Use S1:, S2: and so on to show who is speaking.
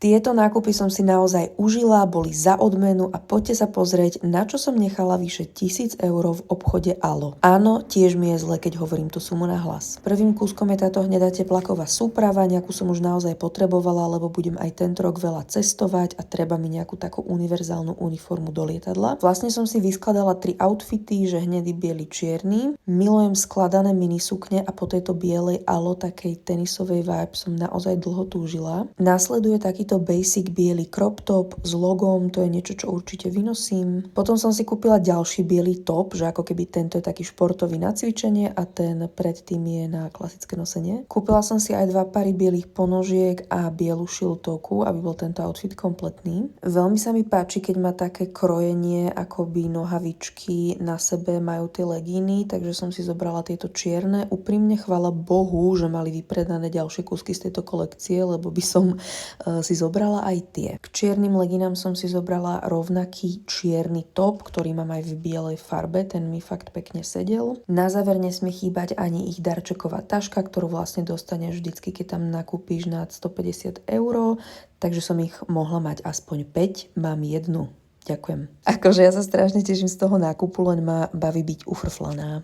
S1: Tieto nákupy som si naozaj užila, boli za odmenu a poďte sa pozrieť, na čo som nechala vyše 1000 eur v obchode Alo. Áno, tiež mi je zle, keď hovorím tú sumu na hlas. Prvým kúskom je táto hnedá teplaková súprava, nejakú som už naozaj potrebovala, lebo budem aj tento rok veľa cestovať a treba mi nejakú takú univerzálnu uniformu do lietadla. Vlastne som si vyskladala 3 outfity, že hnedý, biely, čierny. Milujem skladané minisukne a po tejto bielej Alo takej tenisovej vibe som naozaj dlho túžila. Následuje takýto basic biely crop top s logom, to je niečo, čo určite vynosím. Potom som si kúpila ďalší biely top, že ako keby tento je taký športový na cvičenie a ten predtým je na klasické nosenie. Kúpila som si aj 2 pary bielých ponožiek a bielu šiltovku, aby bol tento outfit kompletný. Veľmi sa mi páči, keď má také krojenie, akoby nohavičky na sebe majú tie legíny, takže som si zobrala tieto čierne. Úprimne chvála Bohu, že mali vypredané ďalšie kúsky z tejto kolekcie, lebo by som si zobrala aj tie. K čiernym leginám som si zobrala rovnaký čierny top, ktorý mám aj v bielej farbe, ten mi fakt pekne sedel. Na záver nesmie chýbať ani ich darčeková taška, ktorú vlastne dostaneš vždycky, keď tam nakúpíš nad 150 eur, takže som ich mohla mať aspoň 5, mám jednu. Ďakujem. Akože ja sa strašne teším z toho nákupu, len ma baví byť ufrflaná.